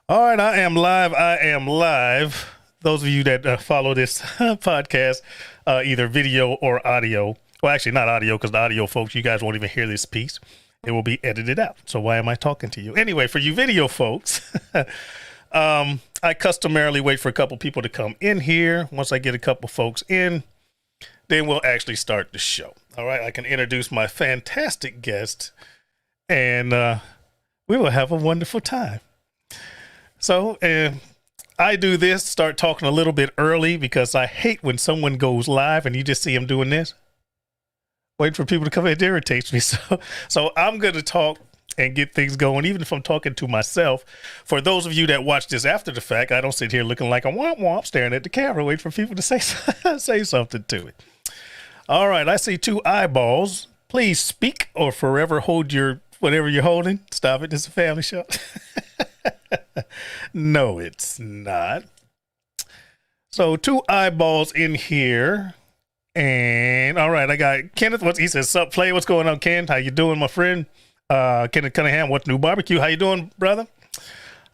All right, I am live. I am live. Those of you that follow this podcast, either video or audio. Well, actually, not audio, because the audio folks, you guys won't even hear this piece. It will be edited out. So why am I talking to you? Anyway, for you video folks, I customarily wait for a couple people to come in here. Once I get a couple folks in, then we'll actually start the show. All right, I can introduce my fantastic guest, and we will have a wonderful time. So I do this, start talking a little bit early, because I hate when someone goes live and you just see them doing this. Waiting for people to come in, it irritates me. So I'm going to talk and get things going, even if I'm talking to myself. For those of you that watch this after the fact, I don't sit here looking like a womp staring at the camera, waiting for people to say something to it. All right, I see two eyeballs. Please speak or forever hold your whatever you're holding. Stop it. It's a family show. No, it's not. So two eyeballs in here. And all right, I got Kenneth. He says, sup, play? What's going on, Ken? How you doing, my friend? Kenneth Cunningham, what's new barbecue? How you doing, brother?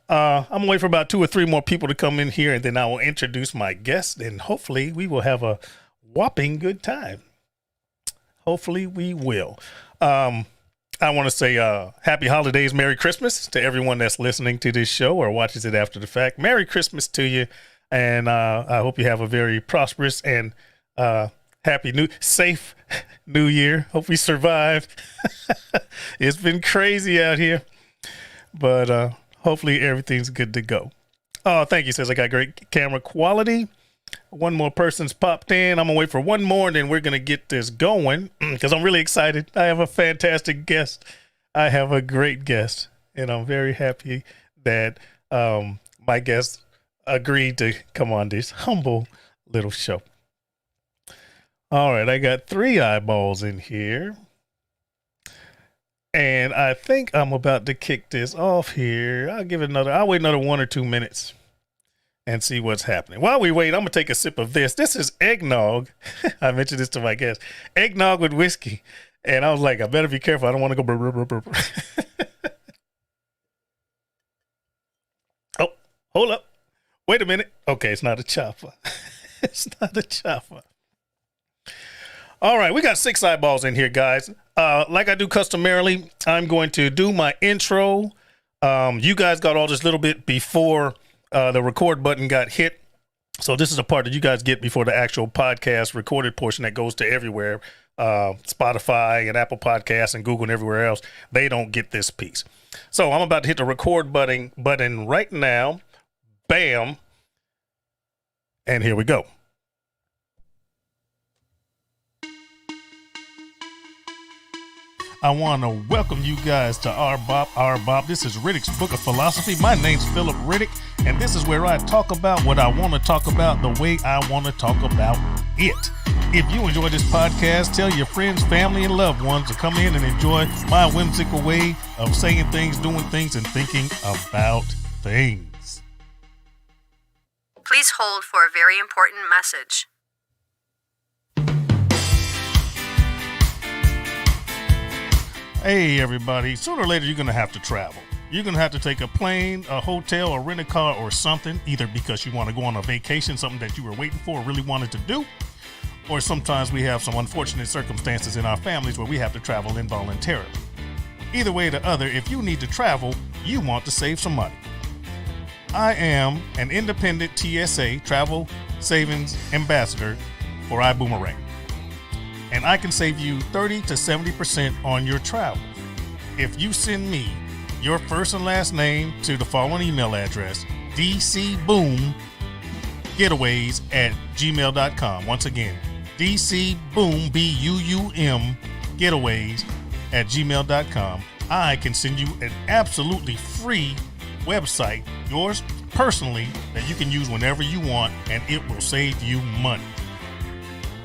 I'm gonna wait for about 2 or 3 more people to come in here, and then I will introduce my guest, and hopefully we will have a whopping good time. Hopefully we will. I want to say happy holidays, Merry Christmas to everyone that's listening to this show or watches it after the fact. Merry Christmas to you, and I hope you have a very prosperous and safe New Year. Hope we survive. It's been crazy out here, but hopefully everything's good to go. Oh, thank you. Says I got great camera quality. One more person's popped in. I'm gonna wait for one more, and then we're gonna get this going because I'm really excited. I have a fantastic guest. I have a great guest, and I'm very happy that my guest agreed to come on this humble little show. All right, I got 3 eyeballs in here, and I think I'm about to kick this off here. I'll wait another 1 or 2 minutes and see what's happening. While we wait, I'm gonna take a sip of this. This is eggnog. I mentioned this to my guest. Eggnog with whiskey. And I was like, I better be careful. I don't want to go burp, burp, burp, burp. Oh, hold up. Wait a minute. Okay, it's not a chopper. It's not a chopper. All right, we got 6 eyeballs in here, guys. Like I do customarily, I'm going to do my intro. You guys got all this little bit before the record button got hit. So this is the part that you guys get before the actual podcast recorded portion that goes to everywhere. Spotify and Apple Podcasts and Google and everywhere else. They don't get this piece. So I'm about to hit the record button right now. Bam. And here we go. I want to welcome you guys to R-BoP. This is Riddick's Book of Philosophy. My name's Philip Riddick, and this is where I talk about what I want to talk about the way I want to talk about it. If you enjoy this podcast, tell your friends, family, and loved ones to come in and enjoy my whimsical way of saying things, doing things, and thinking about things. Please hold for a very important message. Hey everybody, sooner or later you're going to have to travel. You're going to have to take a plane, a hotel, or rent a car or something, either because you want to go on a vacation, something that you were waiting for or really wanted to do, or sometimes we have some unfortunate circumstances in our families where we have to travel involuntarily. Either way or the other, if you need to travel, you want to save some money. I am an independent TSA, Travel Savings Ambassador for iBoomerang. And I can save you 30 to 70% on your travel. If you send me your first and last name to the following email address, dcboomgetaways@gmail.com. Once again, dcboom, B-U-U-M, getaways@gmail.com. I can send you an absolutely free website, yours personally, that you can use whenever you want, and it will save you money.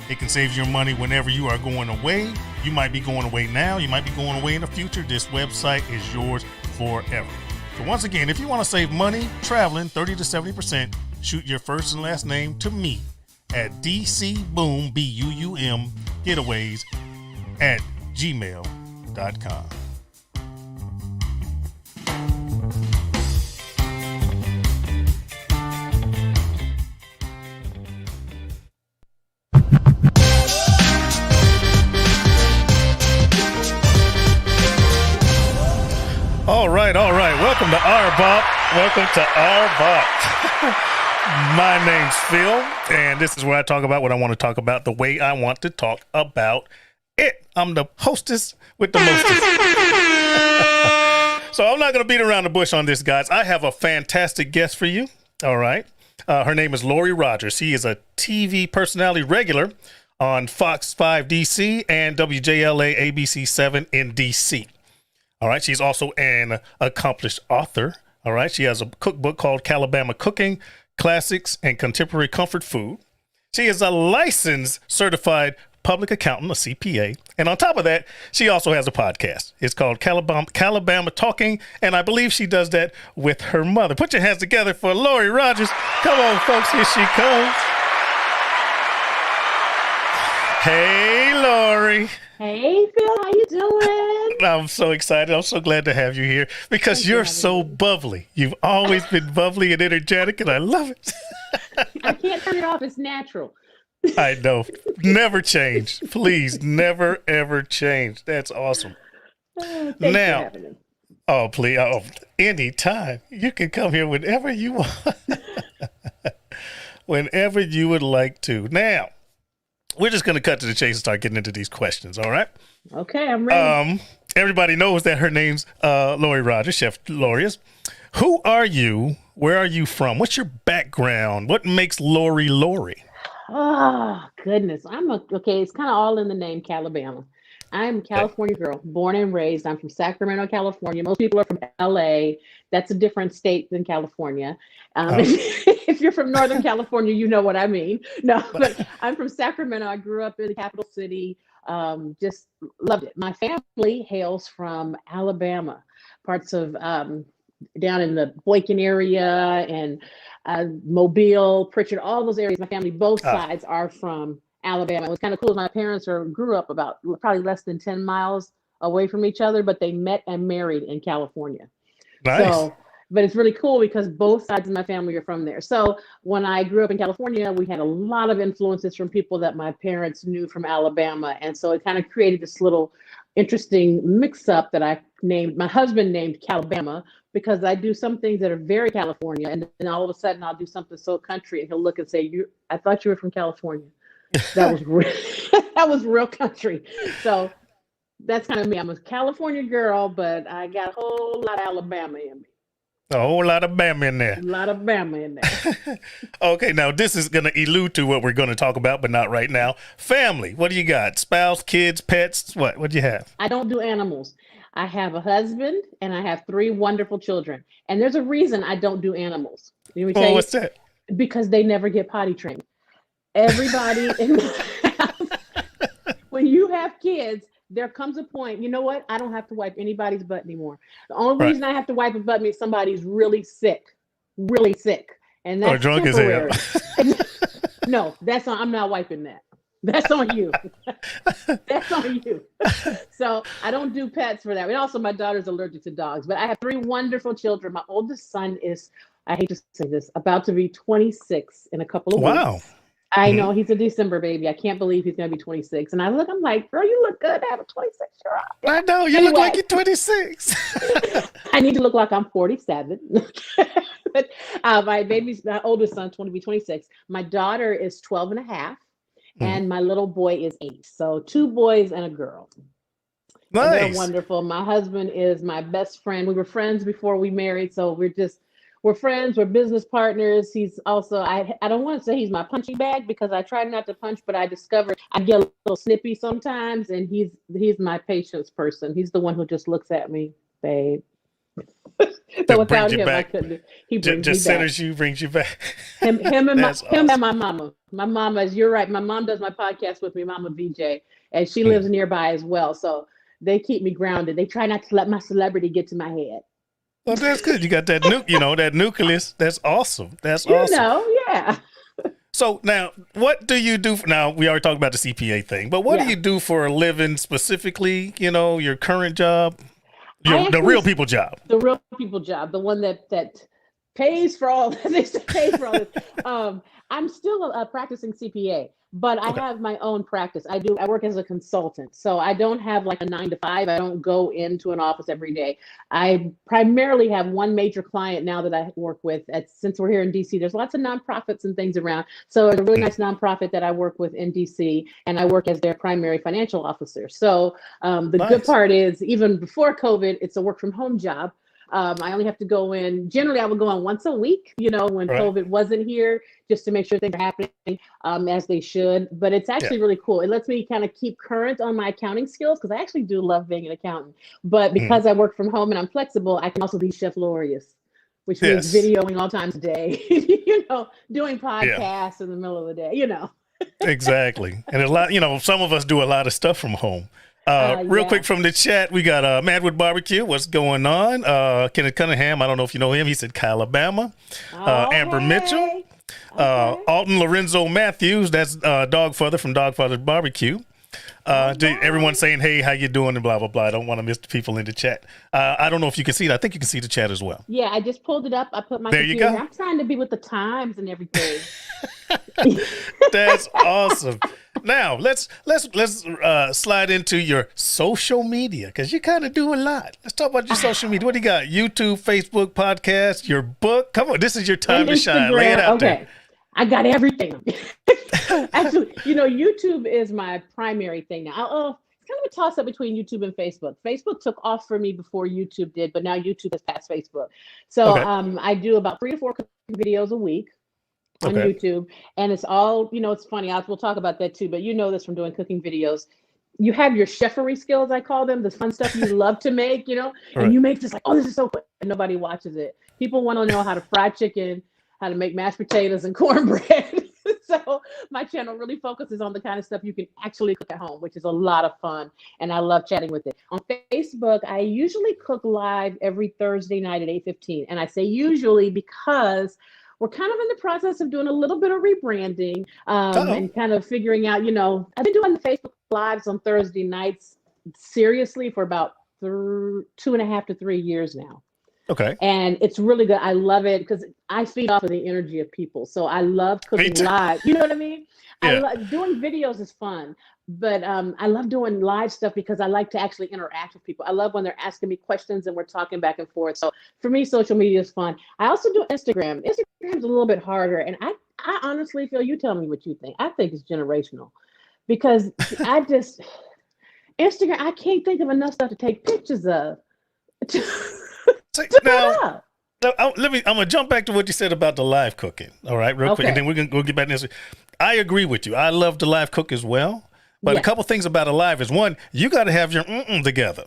It can save your money whenever you are going away. You might be going away now. You might be going away in the future. This website is yours forever. So once again, if you want to save money traveling 30 to 70%, shoot your first and last name to me at dcboom, B-U-U-M, getaways@gmail.com. All right. Welcome to R-BoP. Welcome to R-BoP. My name's Phil, and this is where I talk about what I want to talk about the way I want to talk about it. I'm the hostess with the mostest. So I'm not going to beat around the bush on this, guys. I have a fantastic guest for you. All right. Her name is Lori Rogers. She is a TV personality regular on Fox 5 DC and WJLA ABC 7 in DC. All right. She's also an accomplished author. All right. She has a cookbook called Calabama Cooking, Classics and Contemporary Comfort Food. She is a licensed certified public accountant, a CPA. And on top of that, she also has a podcast. It's called Calabama Talking. And I believe she does that with her mother. Put your hands together for Lori Rogers. Come on, folks. Here she comes. Hey, Lori. Hey, Phil, how you doing? I'm so excited. I'm so glad to have you here because you're so bubbly. You've always been bubbly and energetic, and I love it. I can't turn it off. It's natural. I know. Never change. Please, never, ever change. That's awesome. Thanks Now, for having me. oh, please. Oh, anytime. You can come here whenever you want. Whenever you would like to. Now, we're just going to cut to the chase and start getting into these questions, all right? Okay, I'm ready. Everybody knows that her name's Lori Rogers, Chef Lorious. Who are you? Where are you from? What's your background? What makes Lori Lori? Oh, goodness. Okay, it's kind of all in the name, Calabama. I'm a California girl, born and raised. I'm from Sacramento, California. Most people are from LA. That's a different state than California. If you're from Northern California, you know what I mean. No, but I'm from Sacramento. I grew up in the capital city. Just loved it. My family hails from Alabama, parts of down in the Boykin area and Mobile, Pritchard, all those areas. My family, both sides are from Alabama. It was kind of cool. My parents grew up about probably less than 10 miles away from each other, but they met and married in California. Nice. So, but it's really cool because both sides of my family are from there. So when I grew up in California, we had a lot of influences from people that my parents knew from Alabama. And so it kind of created this little interesting mix-up that my husband named Calabama, because I do some things that are very California. And then all of a sudden I'll do something so country and he'll look and say, I thought you were from California. That was that was real country. So that's kind of me. I'm a California girl, but I got a whole lot of Alabama in me. A whole lot of Bama in there. A lot of Bama in there. Okay, now this is going to allude to what we're going to talk about, but not right now. Family, what do you got? Spouse, kids, pets? What do you have? I don't do animals. I have a husband and I have 3 wonderful children. And there's a reason I don't do animals. Let me tell you, what's that? Because they never get potty trained. Everybody in the house, when you have kids, there comes a point, you know what? I don't have to wipe anybody's butt anymore. The only reason I have to wipe a butt means somebody's really sick. And that's drunk temporary. as hell. No, I'm not wiping that. That's on you. That's on you. So I don't do pets for that. And also my daughter's allergic to dogs, but I have 3 wonderful children. My oldest son is, I hate to say this, about to be 26 in a couple of weeks. Wow. I know, he's a December baby. I can't believe he's going to be 26. And I'm like, girl, you look good to have a 26-year-old. I know, you look like you're 26. I need to look like I'm 47. But my oldest son's going to be 26. My daughter is 12 and a half. And my little boy is 8. So 2 boys and a girl. Nice. And they're wonderful. My husband is my best friend. We were friends before we married. So we're friends, we're business partners. He's also, I don't want to say he's my punching bag because I try not to punch, but I discovered I get a little snippy sometimes, and he's my patience person. He's the one who just looks at me, babe. So without him, I couldn't. He brings just me back. centers you, brings you back. Him and awesome. my mama. My mama is, you're right. My mom does my podcast with me, Mama VJ, and she lives nearby as well. So they keep me grounded. They try not to let my celebrity get to my head. Well, that's good. You got that that nucleus. That's awesome. That's awesome. Yeah. So now, what do you do? Now, we already talked about the CPA thing, but what do you do for a living specifically? Your current job, the real people job. The real people job, the one that pays for all they say pays for all this. I'm still a practicing CPA, but I Okay. have my own practice. I work as a consultant, so I don't have like a 9 to 5. I don't go into an office every day. I primarily have one major client now that I work with. Since we're here in DC, there's lots of nonprofits and things around. So it's a really nice nonprofit that I work with in DC, and I work as their primary financial officer. So the good Nice. part is, even before COVID, it's a work from home job. I only have to go in. Generally, I would go in once a week, when Right. COVID wasn't here, just to make sure things are happening as they should. But it's Yeah. actually really cool. It lets me kind of keep current on my accounting skills, because I actually do love being an accountant. But Mhm. because I work from home and I'm flexible, I can also be Chef Lorious, which means Yes. videoing all times a day, doing Yeah. podcasts in the middle of the day. Exactly. And a lot, some of us do a lot of stuff from home. Real Yeah. quick from the chat, we got Madwood Barbecue. What's going on? Kenneth Cunningham. I don't know if you know him. He said Alabama. Oh, Amber Mitchell. hey. Okay. Alton Lorenzo Matthews. That's Dogfather from Dogfather Barbecue. Everyone saying, hey, how you doing, and blah, blah, blah. I don't want to miss the people in the chat. I don't know if you can see it. I think you can see the chat as well. Yeah, I just pulled it up. I put my There you computer go. here. I'm trying to be with the times and everything. That's awesome. Now let's slide into your social media, because you kind of do a lot. Let's talk about your social media. What do you got? YouTube, Facebook, podcast, your book. Come on, this is your time And to shine. Lay it Instagram. out Okay. there. I got everything. Actually, YouTube is my primary thing now. It's kind of a toss up between YouTube and Facebook. Facebook took off for me before YouTube did, but now YouTube has passed Facebook. So Okay. I do about 3 to 4 cooking videos a week on Okay. YouTube, and it's all, it's funny. We'll talk about that too, but this from doing cooking videos. You have your chefery skills, I call them, the fun stuff you love to make, and Right. you make this like, oh, this is so quick, and nobody watches it. People want to know how to fry chicken, how to make mashed potatoes and cornbread. So my channel really focuses on the kind of stuff you can actually cook at home, which is a lot of fun, and I love chatting with it. On Facebook, I usually cook live every Thursday night at 8:15, and I say usually because we're kind of in the process of doing a little bit of rebranding, and kind of figuring out, I've been doing the Facebook Lives on Thursday nights seriously for about 2.5 to 3 years now. Okay. And it's really good. I love it because I feed off of the energy of people. So I love cooking too. live. You know what I mean? I Yeah. love doing videos is fun, but I love doing live stuff because I like to actually interact with people. I love when they're asking me questions and we're talking back and forth. So for me, social media is fun. I also do Instagram. Instagram's a little bit harder, and I honestly feel, you tell me what you think. I think it's generational, because Instagram, I can't think of enough stuff to take pictures of. Now, I'm gonna jump back to what you said about the live cooking. All right, real quick, and Okay. then we'll get back to this. I agree with you. I love to live cook as well. But a Yes. couple things about a live is, one, you got to have your together,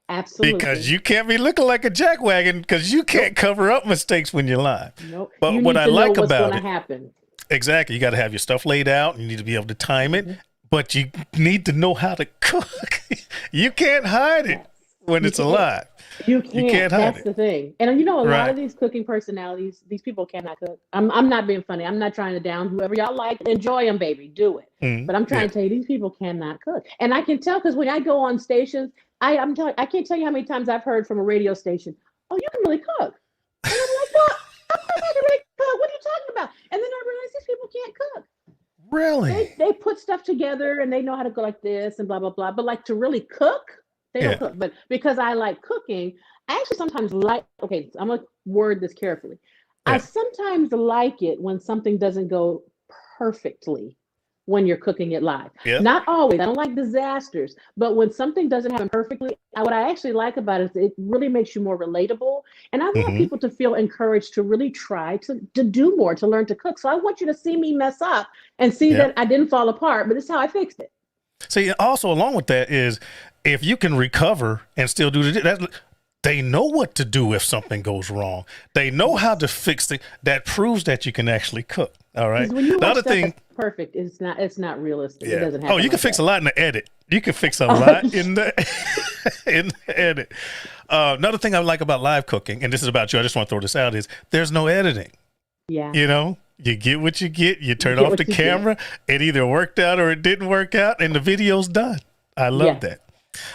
Absolutely. because you can't be looking like a jackwagon, because you can't cover up mistakes when you're live. Nope. But You what need I to know like what's about going to it, happen. exactly, you got to have your stuff laid out. You need to be able to time it, but you need to know how to cook. You can't hide it when it's can't. alive. You can't. hide That's it. the thing. And a lot Right. of these cooking personalities, these people cannot cook. I'm not being funny. I'm not trying to down whoever y'all like. Enjoy them, baby. Do it. But I'm trying to tell you, these people cannot cook. And I can tell, because when I go on stations, I can't tell you how many times I've heard from a radio station, "Oh, you can really cook." And I'm like, "What? Of course I can really cook. What are you talking about?" And then I realize these people can't cook. Really? They put stuff together and they know how to go like this and blah blah blah. But like to really cook, they Yeah. don't cook. But because I like cooking, I actually sometimes like. Okay, so I'm gonna word this carefully. I Yeah. sometimes like it when something doesn't go perfectly when you're cooking it live. Yeah. Not always. I don't like disasters, but when something doesn't happen perfectly, what I actually like about it is it really makes you more relatable. And I want people to feel encouraged to really try to do more, to learn to cook. So I want you to see me mess up and see that I didn't fall apart, but this is how I fixed it. See, also along with that is, if you can recover and still do they know what to do if something goes wrong. They know how to fix it. That proves that you can actually cook. All right. 'Cause when you The watch other stuff thing, that's perfect, it's not realistic. It doesn't happen. oh, you can like fix that. a lot in the edit. You can fix a lot in the edit. Another thing I like about live cooking, and this is about you, I just want to throw this out, is there's no editing. Yeah. You get what you get. You turn get off what the you camera. It either worked out or it didn't work out, and the video's done. I love that.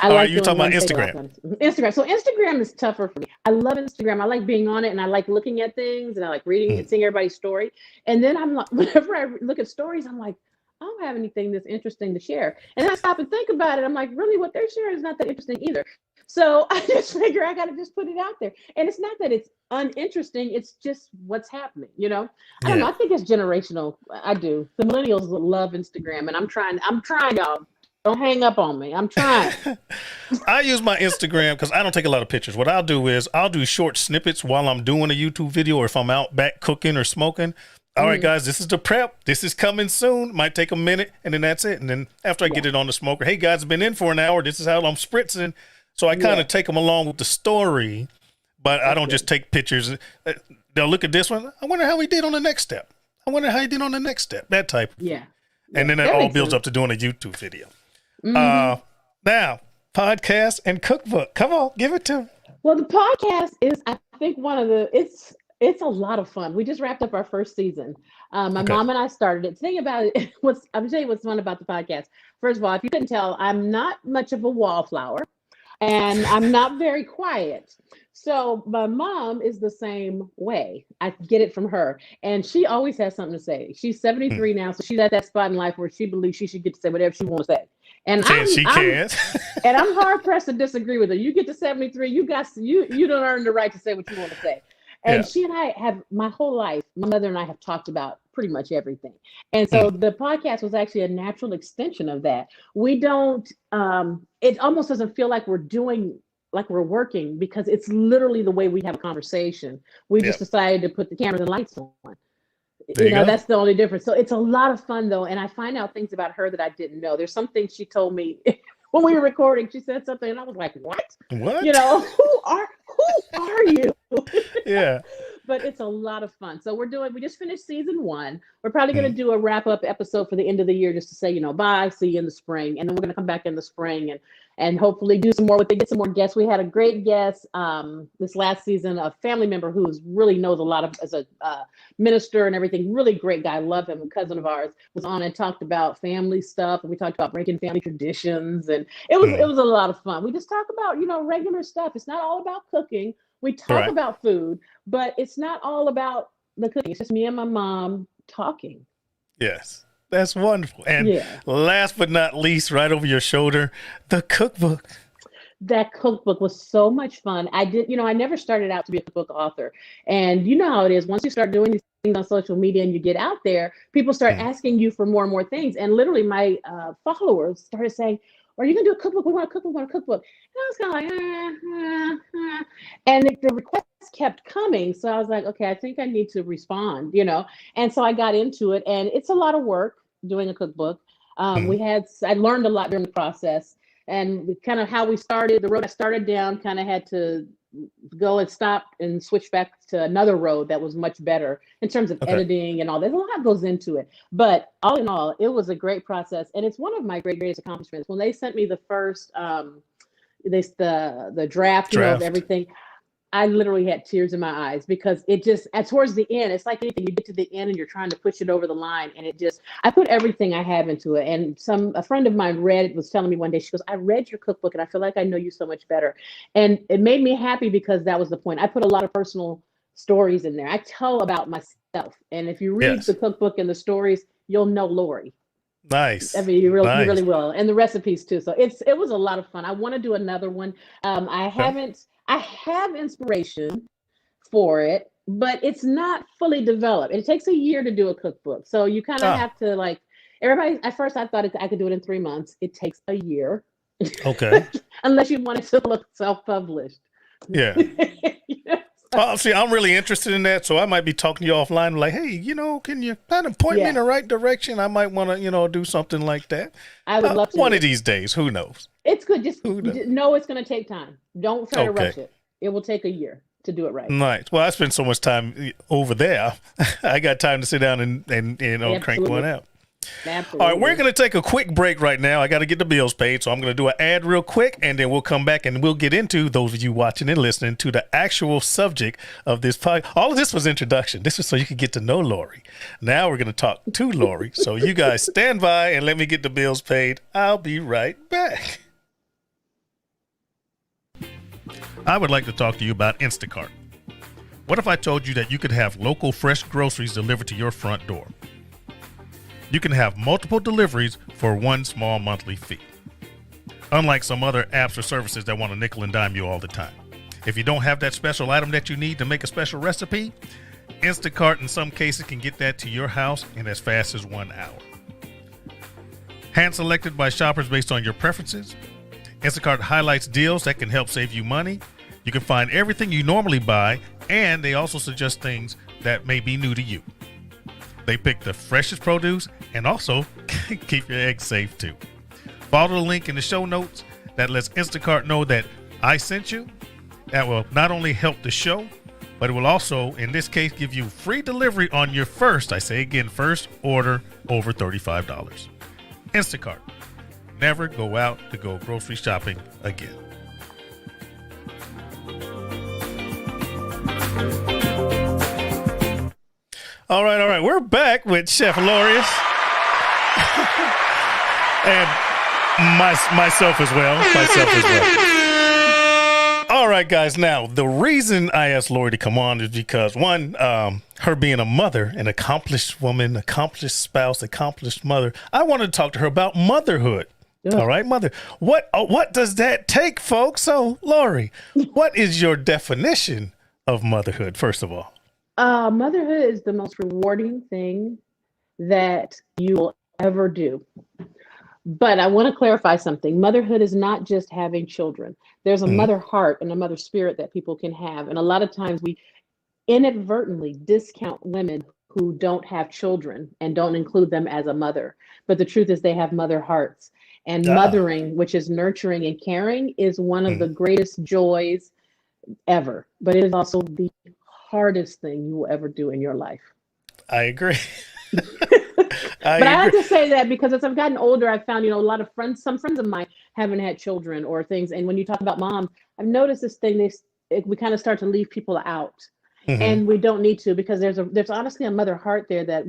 I All right, like you're doing talking about one take off Instagram. on Instagram. So Instagram is tougher for me. I love Instagram. I like being on it and I like looking at things and I like reading and Mm. seeing everybody's story. And then I'm like, whenever I look at stories, I'm like, I don't have anything that's interesting to share. And then I stop and think about it. I'm like, really, what they're sharing is not that interesting either. So I just figure I got to just put it out there. And it's not that it's uninteresting. It's just what's happening. I don't know. Yeah. I think it's generational. I do. The millennials love Instagram and I'm trying y'all. Don't hang up on me. I'm trying. I use my Instagram because I don't take a lot of pictures. What I'll do is I'll do short snippets while I'm doing a YouTube video or if I'm out back cooking or smoking. All right, guys, this is the prep. This is coming soon. Might take a minute, and then that's it. And then after I get it on the smoker, hey, guys, it's been in for an hour. This is how I'm spritzing. So I kind of take them along with the story, but I don't just take pictures. They'll look at this one. I wonder how he did on the next step. I wonder how he did on the next step. That type. Yeah. And then that all builds up to doing a YouTube video. Now, podcast and cookbook. Come on, give it to me. Well, the podcast is, I think, it's a lot of fun. We just wrapped up our first season. My mom and I started it. The thing about it, I'm tell you what's fun about the podcast. First of all, if you couldn't tell, I'm not much of a wallflower and I'm not very quiet. So my mom is the same way. I get it from her. And she always has something to say. She's 73 now, so she's at that spot in life where she believes she should get to say whatever she wants to say. And She can't. and I'm hard pressed to disagree with her. You get to 73, you don't earn the right to say what you want to say. And she and I have, my whole life, my mother and I have talked about pretty much everything. And so the podcast was actually a natural extension of that. We don't, it almost doesn't feel like we're working because it's literally the way we have a conversation. We just decided to put the cameras and lights on. That's the only difference. So it's a lot of fun though. And I find out things about her that I didn't know. There's some things she told me when we were recording. She said something and I was like, what? Who are you? Yeah. But it's a lot of fun. So we just finished season 1. We're probably going to do a wrap up episode for the end of the year just to say, bye, see you in the spring. And then we're going to come back in the spring and hopefully do some more get some more guests. We had a great guest this last season, a family member who really knows a lot as a minister and everything. Really great guy. Love him. A cousin of ours was on and talked about family stuff. And we talked about breaking family traditions. And it was a lot of fun. We just talk about, regular stuff. It's not all about cooking. We talk about food, but it's not all about the cooking. It's just me and my mom talking. Yes. That's wonderful. And last but not least, right over your shoulder, the cookbook. That cookbook was so much fun. I never started out to be a cookbook author. And you know how it is. Once you start doing these things on social media and you get out there, people start asking you for more and more things. And literally my followers started saying, are you going to do a cookbook? We want a cookbook. We want a cookbook. And I was kind of like, And the requests kept coming. So I was like, okay, I think I need to respond, And so I got into it. And it's a lot of work doing a cookbook. I learned a lot during the process. And kind of how we started, the road I started down kind of had to go and stop and switch back to another road that was much better in terms of editing and all that. A lot goes into it. But all in all, it was a great process. And it's one of my greatest accomplishments. When they sent me the first, the draft. Of everything, I literally had tears in my eyes because it just, towards the end, it's like anything, you get to the end and you're trying to push it over the line. And I put everything I have into it. And a friend of mine was telling me one day, she goes, I read your cookbook and I feel like I know you so much better. And it made me happy because that was the point. I put a lot of personal stories in there. I tell about myself. And if you read the cookbook and the stories, you'll know Lori. Nice. I mean, you really will. And the recipes too. So it was a lot of fun. I want to do another one. I have inspiration for it, but it's not fully developed. It takes a year to do a cookbook. So you kind of have to everybody, at first I thought I could do it in 3 months. It takes a year. Okay. Unless you want it to look self-published. Yeah. Well, see, I'm really interested in that, so I might be talking to you offline like, hey, can you kind of point me in the right direction? I might want to, do something like that. I would love to. One of these days, who knows? It's good. Just know it's going to take time. Don't try to rush it. It will take a year to do it right. Nice. Well, I spent so much time over there. I got time to sit down and crank one out. Absolutely. All right, we're going to take a quick break right now. I got to get the bills paid, so I'm going to do an ad real quick, and then we'll come back and we'll get into, those of you watching and listening, to the actual subject of this podcast. All of this was introduction. This was so you could get to know Lori. Now we're going to talk to Lori. So you guys stand by and let me get the bills paid. I'll be right back. I would like to talk to you about Instacart. What if I told you that you could have local fresh groceries delivered to your front door? You can have multiple deliveries for one small monthly fee. Unlike some other apps or services that want to nickel and dime you all the time. If you don't have that special item that you need to make a special recipe, Instacart in some cases can get that to your house in as fast as 1 hour. Hand selected by shoppers based on your preferences, Instacart highlights deals that can help save you money. You can find everything you normally buy, and they also suggest things that may be new to you. They pick the freshest produce and also keep your eggs safe too. Follow the link in the show notes that lets Instacart know that I sent you. That will not only help the show, but it will also, in this case, give you free delivery on your first order over $35. Instacart. Never go out to go grocery shopping again. All right. We're back with Chef Lorious. And myself as well. All right, guys. Now, the reason I asked Lori to come on is because, one, her being a mother, an accomplished woman, accomplished spouse, accomplished mother, I wanted to talk to her about motherhood. Yeah. All right, mother. What does that take, folks? So, Lori, what is your definition of motherhood, first of all? Motherhood is the most rewarding thing that you will ever do. But I want to clarify something. Motherhood is not just having children. There's a mother heart and a mother spirit that people can have. And a lot of times we inadvertently discount women who don't have children and don't include them as a mother. But the truth is they have mother hearts. And mothering, which is nurturing and caring, is one of the greatest joys ever. But it is also the hardest thing you will ever do in your life. I agree. I have to say that because as I've gotten older, I've found, a lot of friends, some friends of mine haven't had children or things. And when you talk about moms, I've noticed this thing, we kind of start to leave people out. And we don't need to, because there's honestly a mother heart there that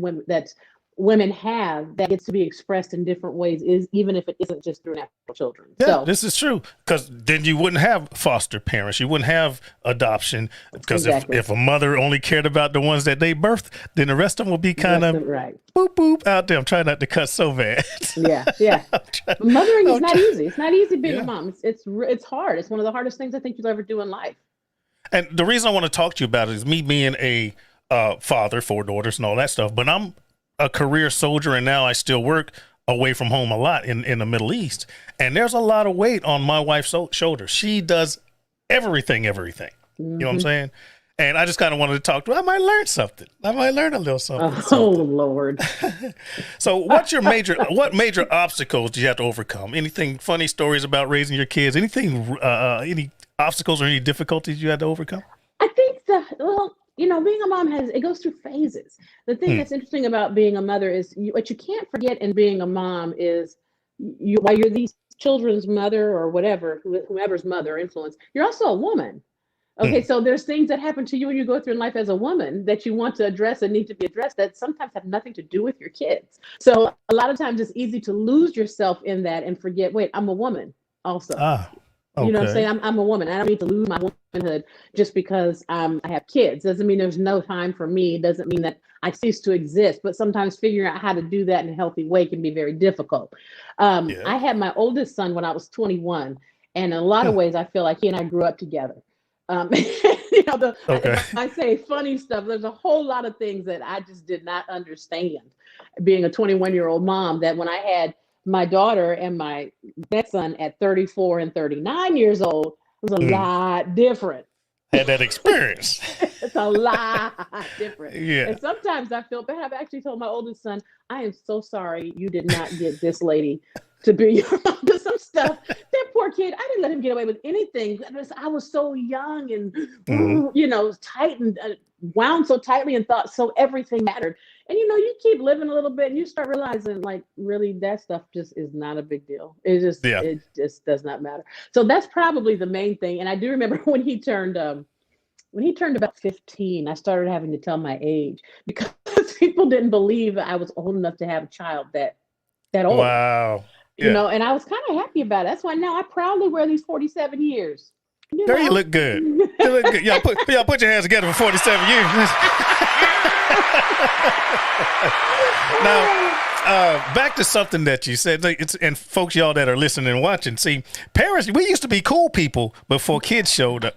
women have that gets to be expressed in different ways, even if it isn't just through natural children. Yeah, so this is true, because then you wouldn't have foster parents, you wouldn't have adoption, because if a mother only cared about the ones that they birthed, then the rest of them will be kind of boop boop out there. I'm trying not to cuss so bad. Yeah. Mothering is not easy. It's not easy being a mom. It's hard. It's one of the hardest things I think you'll ever do in life. And the reason I want to talk to you about it is me being a father, 4 daughters and all that stuff, but I'm a career soldier, and now I still work away from home a lot in the Middle East. And there's a lot of weight on my wife's shoulders. She does everything. You know what I'm saying? And I just kind of wanted to talk to her. I might learn something. I might learn a little something. Oh, Lord. So what major obstacles do you have to overcome? Anything funny stories about raising your kids? Anything, any obstacles or any difficulties you had to overcome? I think being a mom it goes through phases. The thing that's interesting about being a mother is what you can't forget in being a mom is while you're these children's mother or whatever, whomever's mother influence, you're also a woman. Okay, so there's things that happen to you when you go through in life as a woman that you want to address and need to be addressed that sometimes have nothing to do with your kids. So a lot of times it's easy to lose yourself in that and forget, wait, I'm a woman also. Okay. You know what I'm saying? I'm a woman. I don't need to lose my womanhood just because I have kids. Doesn't mean there's no time for me. Doesn't mean that I cease to exist. But sometimes figuring out how to do that in a healthy way can be very difficult. I had my oldest son when I was 21. And in a lot of ways, I feel like he and I grew up together. I say funny stuff. There's a whole lot of things that I just did not understand being a 21-year-old mom, that when I had my daughter and my next son at 34 and 39 years old, it was a lot different. Had that experience. It's a lot different. Yeah. And sometimes I feel bad. I've actually told my oldest son, I am so sorry you did not get this lady to be your mom. Because some stuff, that poor kid, I didn't let him get away with anything. I was so young and, tight and wound so tightly and thought so everything mattered. And, you keep living a little bit and you start realizing, like, really, that stuff just is not a big deal. It just does not matter. So that's probably the main thing. And I do remember when he turned about 15, I started having to tell my age because people didn't believe I was old enough to have a child that old. Wow. And I was kind of happy about it. That's why now I proudly wear these 47 years. Girl, you look good. You look good. Y'all put your hands together for 47 years. Now, back to something that you said, and folks, y'all that are listening and watching, see, parents, we used to be cool people before kids showed up.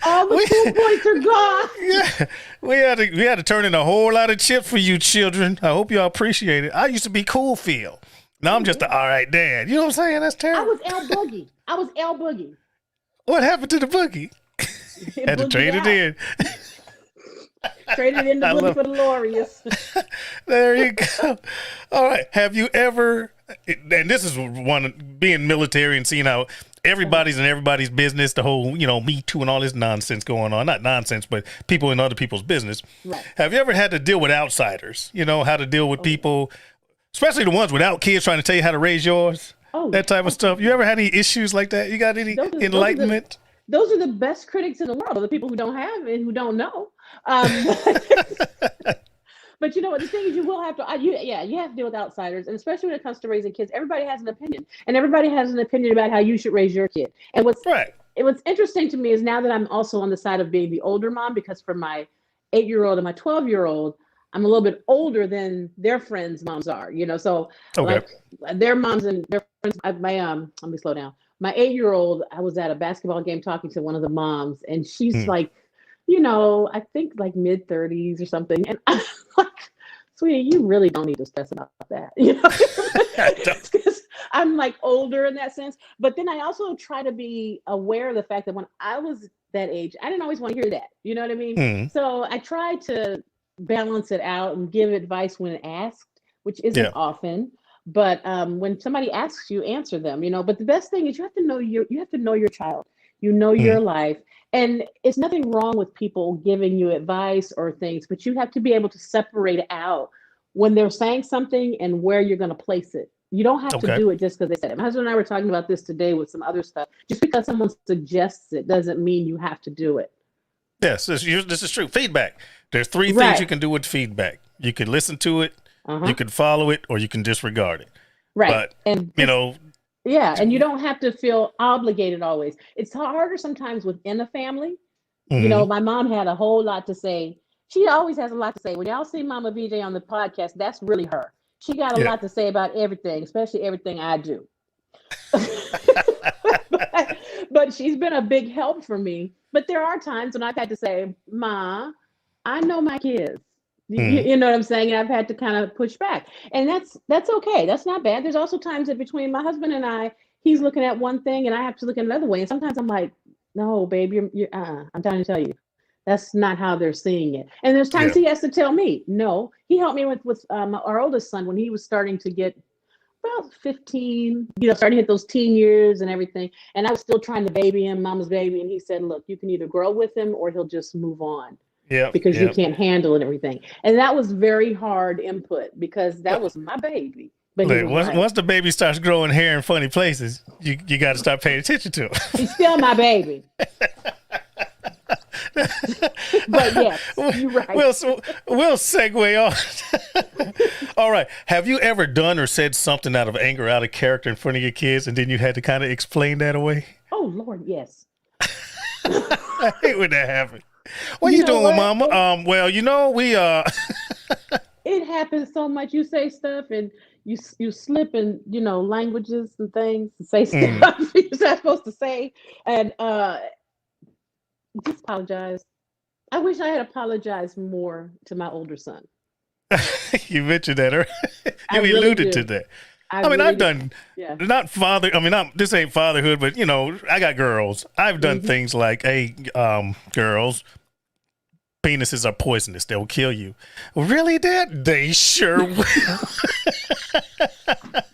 All the cool points are gone. Yeah, we had to turn in a whole lot of chips for you children. I hope y'all appreciate it. I used to be cool, Phil. Now I'm just an all right dad. You know what I'm saying? That's terrible. I was L Boogie. What happened to the boogie? Had to trade it in. Traded in the boogie for the Lorious. There you go. All right. Have you ever, and this is one, being military and seeing how everybody's in everybody's business, the whole, Me Too and all this nonsense going on. Not nonsense, but people in other people's business. Right. Have you ever had to deal with outsiders? How to deal with people, especially the ones without kids trying to tell you how to raise yours? That type of stuff. You ever had any issues like that? You got any enlightenment? Those are the best critics in the world, the people who don't have and who don't know. But the thing is, you will have to, you have to deal with outsiders, and especially when it comes to raising kids, everybody has an opinion, and everybody has an opinion about how you should raise your kid. And what's interesting to me is now that I'm also on the side of being the older mom, because for my 8-year-old and my 12-year-old, I'm a little bit older than their friends' moms are, so like their moms and their friends, let me slow down. My 8-year-old, I was at a basketball game talking to one of the moms, and she's like, I think like mid-30s or something. And I'm like, sweetie, you really don't need to stress about that. Because I'm like older in that sense. But then I also try to be aware of the fact that when I was that age, I didn't always want to hear that. You know what I mean? So I try to balance it out and give advice when asked, which isn't often. But when somebody asks you, answer them, But the best thing is you have to know your child, your life. And it's nothing wrong with people giving you advice or things, but you have to be able to separate out when they're saying something and where you're going to place it. You don't have to do it just because they said it. My husband and I were talking about this today with some other stuff. Just because someone suggests it doesn't mean you have to do it. Yes, this is true. Feedback. There's 3 things you can do with feedback. You can listen to it, you can follow it, or you can disregard it. Right. But, and you don't have to feel obligated always. It's harder sometimes within a family. My mom had a whole lot to say. She always has a lot to say. When y'all see Mama VJ on the podcast, that's really her. She got a lot to say about everything, especially everything I do. but she's been a big help for me. But there are times when I've had to say, Ma, I know my kids. You know what I'm saying? And I've had to kind of push back. And that's okay. That's not bad. There's also times that between my husband and I, he's looking at one thing and I have to look at another way. And sometimes I'm like, no, babe, you're I'm trying to tell you. That's not how they're seeing it. And there's times he has to tell me, no. He helped me with our oldest son when he was starting to get about 15, starting to hit those teen years and everything. And I was still trying to baby him, mama's baby. And he said, look, you can either grow with him or he'll just move on. Because you can't handle it and everything. And that was very hard input because that was my baby. But once the baby starts growing hair in funny places, you got to start paying attention to him. He's still my baby. But yes, you're right. We'll segue on. All right. Have you ever done or said something out of anger, out of character in front of your kids, and then you had to kind of explain that away? Oh, Lord, yes. I hate when that happens. What are you doing with Mama? We It happens so much. You say stuff and you slip in, languages and things and say stuff you're not supposed to say. And just apologize. I wish I had apologized more to my older son. You mentioned that, or you alluded to that. I've done, not father. This ain't fatherhood, but I got girls. I've done things like, hey, girls, penises are poisonous. They'll kill you. Really, Dad? They sure will.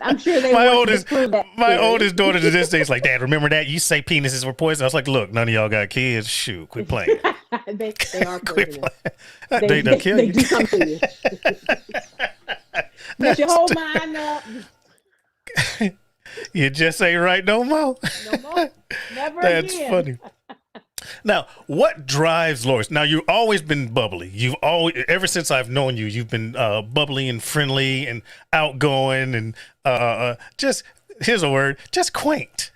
I'm sure they. My oldest daughter to this day is like, Dad, remember that? You say penises were poisonous. I was like, look, none of y'all got kids. Shoot, quit playing. they are poisonous. They'll kill you. They do come to you. Get your whole mind up. You just ain't right no more. No more. Never That's again. funny. Now, what drives Lorious? Now, you've always been bubbly. Ever since I've known you, you've been bubbly and friendly and outgoing and just here's a word, just quaint.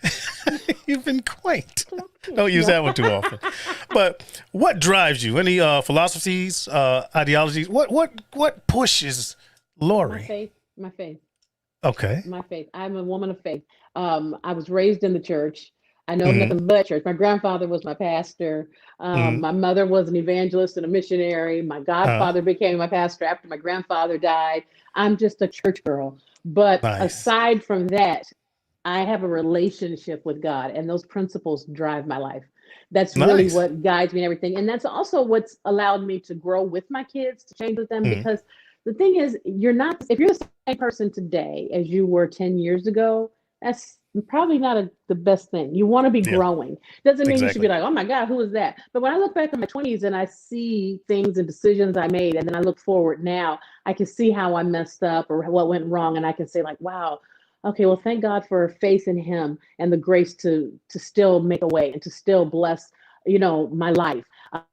You've been quaint. Don't use that one too often. But what drives you? Any philosophies, ideologies? What pushes Lori? My faith. Okay. My faith. I'm a woman of faith. I was raised in the church. I know nothing but church. My grandfather was my pastor. My mother was an evangelist and a missionary. My godfather became my pastor after my grandfather died. I'm just a church girl. But aside from that, I have a relationship with God, and those principles drive my life. That's really what guides me and everything. And that's also what's allowed me to grow with my kids, to change with them, because the thing is, if you're the same person today as you were 10 years ago, that's probably not the best thing. You want to be growing. Doesn't mean you should be like, oh my God, who is that? But when I look back in my 20s and I see things and decisions I made, and then I look forward now, I can see how I messed up or what went wrong. And I can say like, wow, okay, well, thank God for faith in him and the grace to still make a way and to still bless, my life.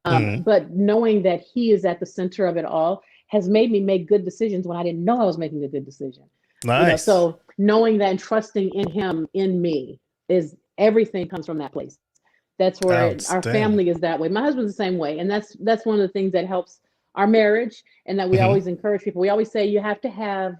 But knowing that he is at the center of it all has made me make good decisions when I didn't know I was making a good decision. Nice. So knowing that and trusting in him, in me, is everything comes from that place. That's where our family is that way. My husband's the same way. And that's one of the things that helps our marriage, and that we always encourage people. We always say you have to have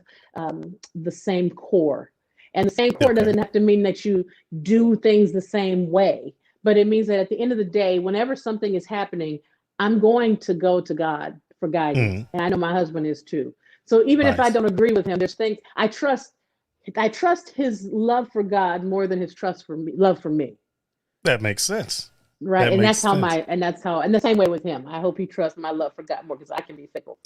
the same core. And the same core doesn't have to mean that you do things the same way, but it means that at the end of the day, whenever something is happening, I'm going to go to God for guidance. And I know my husband is too. So even if I don't agree with him, there's things I trust his love for God more than his love for me. That makes sense. Right. And that's and the same way with him. I hope he trusts my love for God more, because I can be fickle.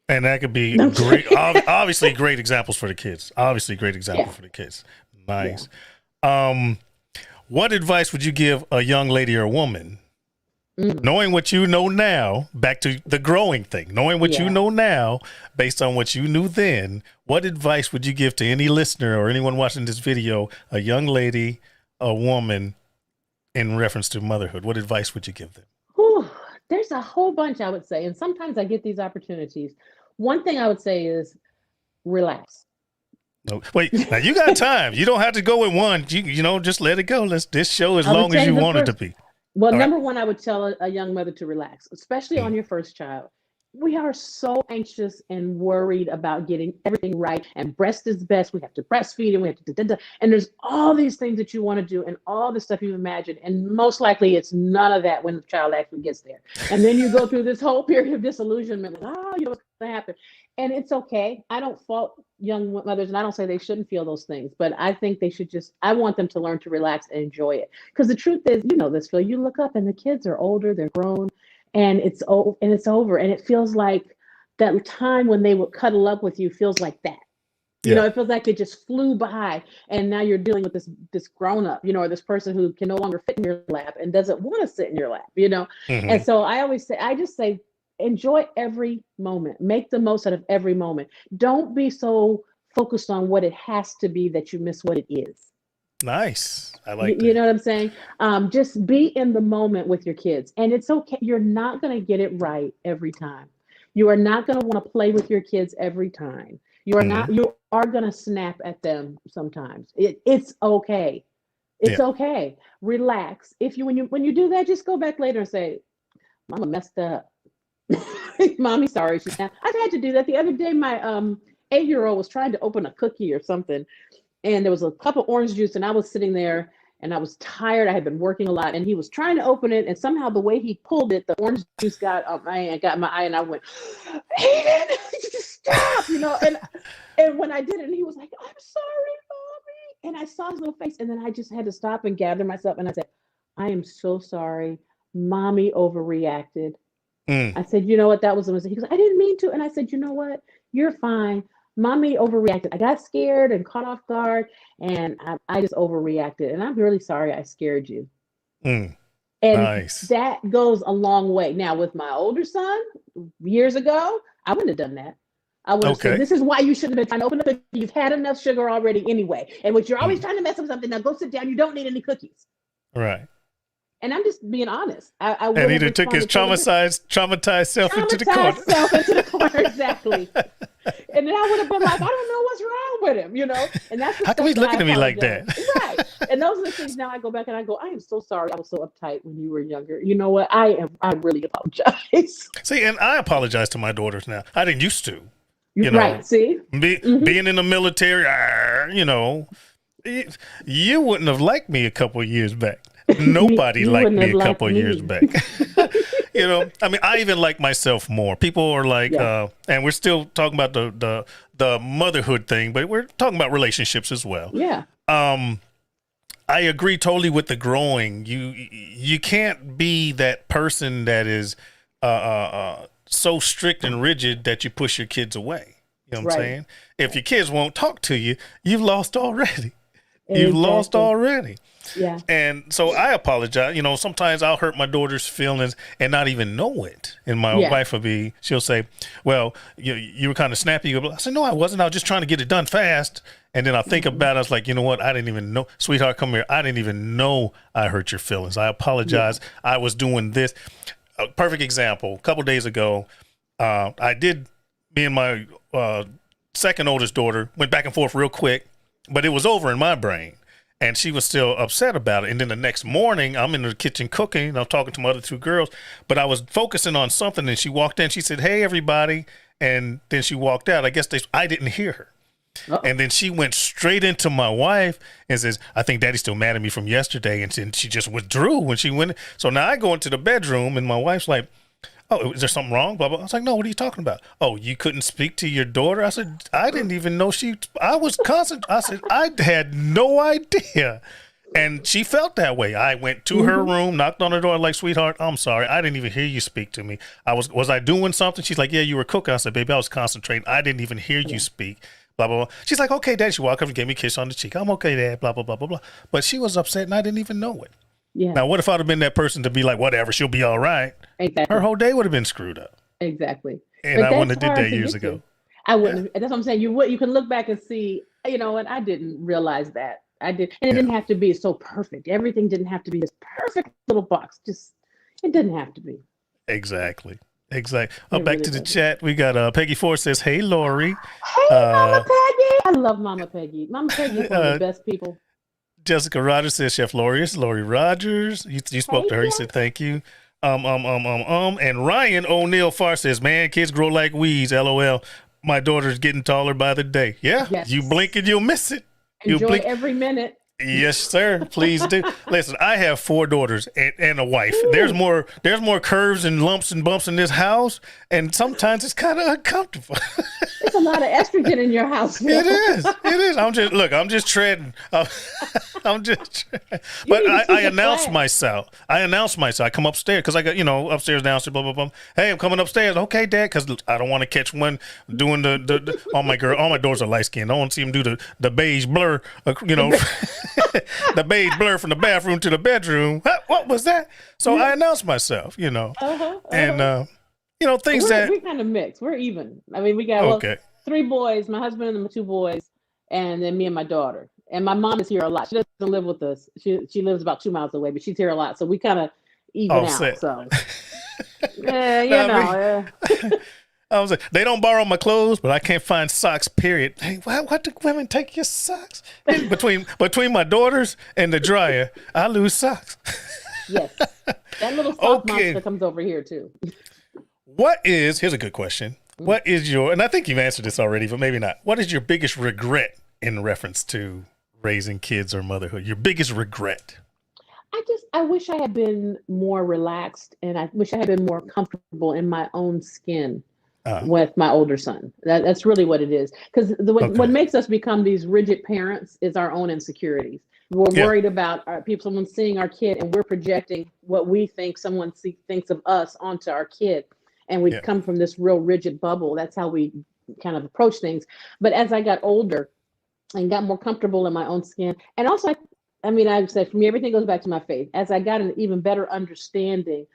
And that could be great. Obviously, great examples for the kids. For the kids. Nice. Yeah. What advice would you give a young lady or woman, knowing what you know now, back to the growing thing, knowing what you know now, based on what you knew then, what advice would you give to any listener or anyone watching this video, a young lady, a woman, in reference to motherhood? What advice would you give them? There's a whole bunch, I would say. And sometimes I get these opportunities. One thing I would say is relax. No, wait, now you got time. You don't have to go with one. You just let it go. This show as long as you want it to be. Well, number one, I would tell a young mother to relax, especially on your first child. We are so anxious and worried about getting everything right. And breast is best. We have to breastfeed, and we have to and there's all these things that you want to do and all the stuff you imagine. And most likely it's none of that when the child actually gets there. And then you go through this whole period of disillusionment. Like, what's going to happen? And it's okay. I don't fault young mothers, and I don't say they shouldn't feel those things, but I think they should I want them to learn to relax and enjoy it. Because the truth is, this, Phil, you look up and the kids are older, they're grown. And it's over. And it feels like that time when they would cuddle up with you feels like that. It feels like it just flew by. And now you're dealing with this grown up, or this person who can no longer fit in your lap and doesn't want to sit in your lap, And so I just say, enjoy every moment. Make the most out of every moment. Don't be so focused on what it has to be that you miss what it is. Nice. I like that. You know what I'm saying? Just be in the moment with your kids. And it's okay. You're not going to get it right every time. You are not going to want to play with your kids every time. You are going to snap at them sometimes. It's okay. It's okay. Relax. When you do that, just go back later and say, Mama messed up. Mommy, sorry. I've had to do that. The other day, my 8-year-old was trying to open a cookie or something. And there was a cup of orange juice, and I was sitting there, and I was tired. I had been working a lot, and he was trying to open it, and somehow the way he pulled it, the orange juice got up my eye, and I went, Aiden, stop, and when I did it, and he was like, I'm sorry, Mommy, and I saw his little face, and then I just had to stop and gather myself, and I said, I am so sorry. Mommy overreacted. I said, you know what, that was a mistake. He goes, I didn't mean to, and I said, you know what, you're fine. Mommy overreacted. I got scared and caught off guard, and I just overreacted. And I'm really sorry I scared you. And that goes a long way. Now, with my older son, years ago, I wouldn't have done that. I would have said, this is why you shouldn't have been trying to open up. You've had enough sugar already anyway. And what you're always trying to mess up something, now go sit down. You don't need any cookies. Right. And I'm just being honest. I would And have he took his responded traumatized self into the corner. traumatized self into the corner, exactly. And then I would have been like, I don't know what's wrong with him, you know? And that's the How come stuff he's that looking I at me like apologize. that? Right. And those are the things now I go back and I go, I am so sorry I was so uptight when you were younger. You know what? I really apologize. See, and I apologize to my daughters now. I didn't used to, Right. See? being in the military, you know, you wouldn't have liked me a couple of years back. Nobody You liked wouldn't me have a liked couple of years me. back. You know, I mean, I even like myself more. People are like, Yeah. and we're still talking about the motherhood thing, but we're talking about relationships as well. Yeah. I agree totally with the growing. You can't be that person that is so strict and rigid that you push your kids away. You know what I'm Right. saying? If your kids won't talk to you, you've lost already. You've lost Exactly. already. Yeah. And so I apologize. You know, sometimes I'll hurt my daughter's feelings and not even know it. And my Yeah. wife she'll say, well, you were kind of snappy. I said, no, I wasn't. I was just trying to get it done fast. And then I think about it. I was like, you know what? I didn't even know. Sweetheart, come here. I didn't even know I hurt your feelings. I apologize. Yeah. I was doing this. A perfect example. A couple of days ago, me and my second oldest daughter went back and forth real quick, but it was over in my brain. And she was still upset about it. And then the next morning, I'm in the kitchen cooking. And I'm talking to my other two girls. But I was focusing on something. And she walked in. She said, hey, everybody. And then she walked out. I guess I didn't hear her. Uh-oh. And then she went straight into my wife and says, I think Daddy's still mad at me from yesterday. And she just withdrew when she went. So now I go into the bedroom. And my wife's like, oh, is there something wrong? Blah, blah. I was like, no, what are you talking about? Oh, you couldn't speak to your daughter? I said, I didn't even know I was constant. I said, I had no idea. And she felt that way. I went to her room, knocked on her door like, sweetheart, I'm sorry. I didn't even hear you speak to me. Was I doing something? She's like, yeah, you were cooking. I said, baby, I was concentrating. I didn't even hear you speak. Blah, blah, blah. She's like, okay, Dad. She walked up and gave me a kiss on the cheek. I'm okay, Dad. Blah, blah, blah, blah, blah. But she was upset and I didn't even know it. Yeah. Now, what if I'd have been that person to be like, whatever, she'll be all right? Exactly. Her whole day would have been screwed up. Exactly. And but I wouldn't have did that years ago. I wouldn't. Yeah. That's what I'm saying. You can look back and see, you know what, I didn't realize that. I did. And it didn't have to be so perfect. Everything didn't have to be this perfect little box. It didn't have to be. Exactly. Oh, back to the chat. We got Peggy Ford says, hey, Lori. Hey, Mama Peggy. I love Mama Peggy. Mama Peggy is one of the best people. Jessica Rogers says, Chef Lorious, Lori Rogers. You spoke to her. You said thank you. And Ryan O'Neill Farr says, man, kids grow like weeds. LOL. My daughter's getting taller by the day. Yeah. Yes. You blink and you'll miss it. Enjoy every minute. Yes, sir. Please do. Listen, I have 4 daughters and a wife. Ooh. There's more curves and lumps and bumps in this house, and sometimes it's kind of uncomfortable. There's a lot of estrogen in your house. It is. I'm just treading. I'm just treading. But I announce myself. I come upstairs because I got, upstairs, downstairs, blah, blah, blah. Hey, I'm coming upstairs. Okay, Dad, because I don't want to catch one doing the all my daughters are light skinned. I don't want to see them do the beige blur, the beige blur from the bathroom to the bedroom. What was that? So I announced myself, and things we're kind of mixed. We're even. I mean, we got 3 boys, my husband and my 2 boys, and then me and my daughter. And my mom is here a lot. She doesn't live with us. She lives about 2 miles away, but she's here a lot. So we kind of even out. Set. So yeah, I was like, they don't borrow my clothes, but I can't find socks, period. Hey, why do women take your socks? Between my daughters and the dryer, I lose socks. Yes. That little sock monster comes over here too. Here's a good question. What is and I think you've answered this already, but maybe not. What is your biggest regret in reference to raising kids or motherhood? Your biggest regret? I wish I had been more relaxed, and I wish I had been more comfortable in my own skin with my older son. That's really what it is. Because what makes us become these rigid parents is our own insecurities. We're worried about someone seeing our kid, and we're projecting what we think someone thinks of us onto our kid. And we come from this real rigid bubble. That's how we kind of approach things. But as I got older and got more comfortable in my own skin, and also, I said, for me, everything goes back to my faith. As I got an even better understanding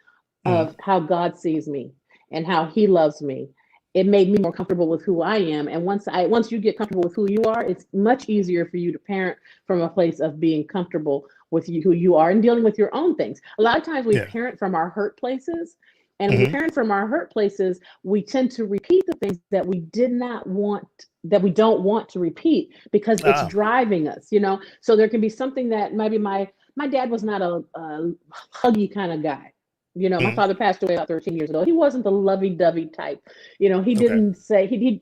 of how God sees me and how he loves me, it made me more comfortable with who I am. And once you get comfortable with who you are, it's much easier for you to parent from a place of being comfortable with you, who you are, and dealing with your own things. A lot of times we Yeah. parent from our hurt places. And when we Hmm. parent from our hurt places, we tend to repeat the things that we did not want, that we don't want to repeat because it's Ah. driving us, you know? So there can be something that maybe my dad was not a huggy kind of guy. You know, my Mhm. father passed away about 13 years ago. He wasn't the lovey-dovey type. You know, he Okay. didn't say, he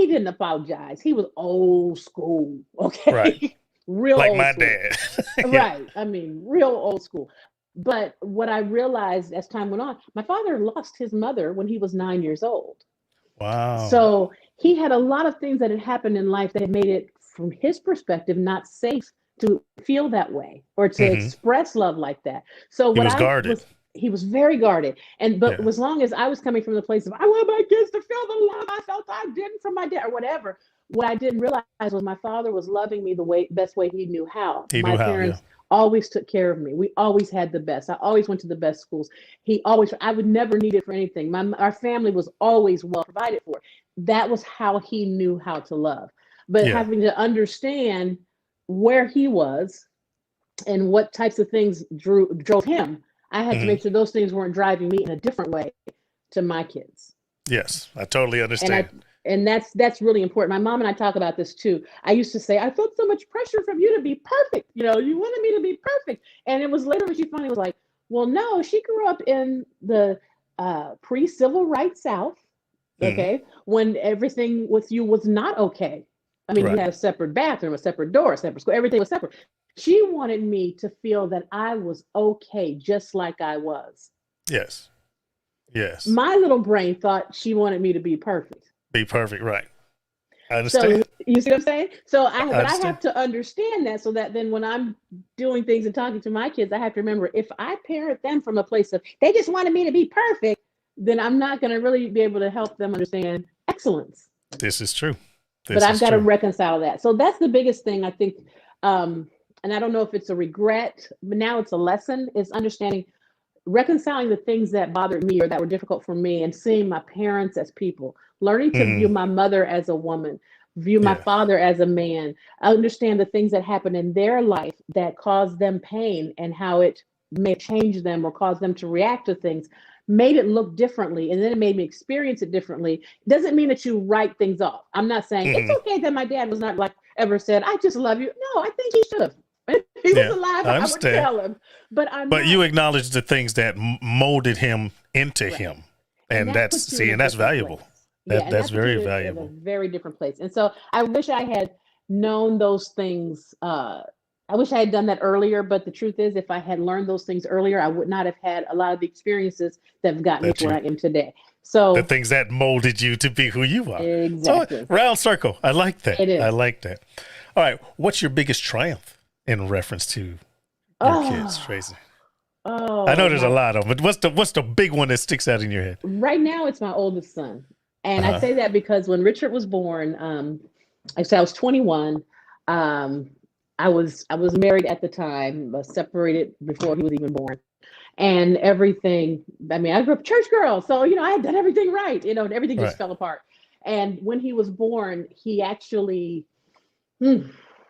didn't apologize. He was old school, Right. okay? Real Like old my school. dad. Yeah. Right. I mean, real old school. But what I realized as time went on, my father lost his mother when he was 9 years old. Wow. So he had a lot of things that had happened in life that had made it, from his perspective, not safe to feel that way or to Hmm. express love like that. So He what was guarded. he was very guarded. And but Yeah. as long as I was coming from the place of I want my kids to feel the love I felt I didn't from my dad or whatever, what I didn't realize was my father was loving me the best way he knew how. He My knew how. Yeah. parents always took care of me. We always had the best. I always went to the best schools. I would never need it for anything. Our family was always well provided for. That was how he knew how to love. But Yeah. having to understand where he was and what types of things drove him, I had to Hmm. make sure those things weren't driving me in a different way to my kids. Yes. I totally And I understand. and that's really important. My mom and I talk about this too. I used to say, I felt so much pressure from you to be perfect. You know, you wanted me to be perfect. And it was later when she finally was like, well, no, she grew up in the pre-civil rights South, Hmm. okay, when everything with you was not okay. I mean, you Right. had a separate bathroom, a separate door, a separate school, everything was separate. She wanted me to feel that I was okay, just like I was. Yes. Yes. My little brain thought she wanted me to be perfect. Be perfect. Right. I So understand. you see what I'm saying? I But I understand. have to understand that so that then when I'm doing things and talking to my kids, I have to remember if I parent them from a place of they just wanted me to be perfect, then I'm not going to really be able to help them understand excellence. This is true. But This I've is got to true. reconcile that. So that's the biggest thing I think. And I don't know if it's a regret, but now it's a lesson, is understanding, reconciling the things that bothered me or that were difficult for me and seeing my parents as people, learning to view Hmm. my mother as a woman, view my Yeah. father as a man, understand the things that happened in their life that caused them pain and how it may change them or cause them to react to things, made it look differently, and then it made me experience it differently. It doesn't mean that you write things off. I'm not saying it's Hmm. okay that my dad was not like ever said, I just love you. No, I think he should have. If he was Yeah. alive, I I would understand. tell him. But I'm But not. you acknowledge the things that molded him into Right. him, And and that that's puts you in see, a and that's different valuable. place. Yeah, and That's that puts you very in a valuable. very different place. And so I wish I had known those things. I wish I had done that earlier, but the truth is, if I had learned those things earlier, I would not have had a lot of the experiences that have gotten me That to where you, I am today. the So, things that molded you to be who you are. So exactly. round circle. I like that. It I is. like that. All right. What's your biggest triumph in reference to your kids, Oh, Tracy? I know oh, there's a lot of them, but what's the big one that sticks out in your head? right now it's my oldest son. Uh And I huh. say that because when Richard was born, I said I was 21. Um, I was married at the time, separated before he was even born, and everything. I mean, I grew up a church girl, so I had done everything right, and everything just Right. fell apart. And when he was born, he actually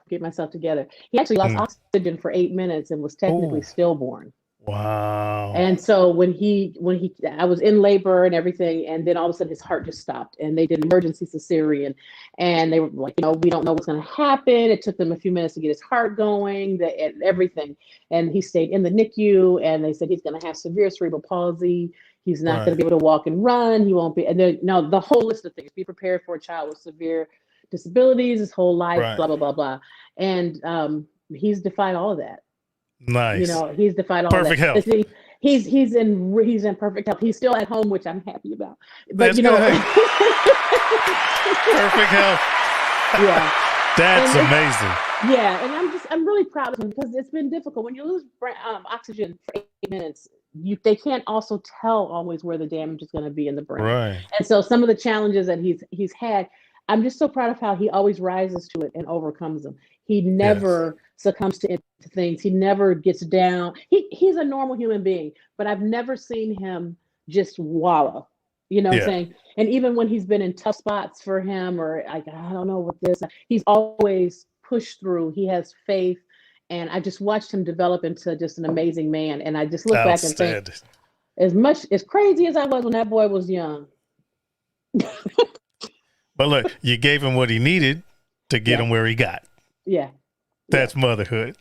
get myself together. He actually lost Mm. oxygen for 8 minutes and was technically Oh, stillborn. wow. And so I was in labor and everything, and then all of a sudden his heart just stopped, and they did emergency cesarean, and they were like, we don't know what's going to happen. It took them a few minutes to get his heart going, and everything, and he stayed in the NICU, and they said he's going to have severe cerebral palsy. He's not going Right. to be able to walk and run. He won't be, and then no, the whole list of things. Be prepared for a child with severe disabilities his whole life, Right. blah blah blah blah, and he's defied all of that. Nice. He's defied all of that. Perfect health. He's in perfect health. He's still at home, which I'm happy about. But That's good. Perfect health. yeah, That's and amazing. yeah, and I'm really proud of him because it's been difficult when you lose oxygen for 8 minutes. They can't also tell always where the damage is going to be in the brain, Right. and so some of the challenges that he's had, I'm just so proud of how he always rises to it and overcomes them. He Yes. never succumbs to things. He never gets down. He's a normal human being, but I've never seen him just wallow. You know what I'm Yeah. saying? And even when he's been in tough spots for him, or like, I don't know what this, he's always pushed through. He has faith, And I just watched him develop into just an amazing man. And I just look back and think, Outstanding. as crazy as I was when that boy was young. But look, you gave him what he needed to get Yeah. him where he got. Yeah. That's motherhood.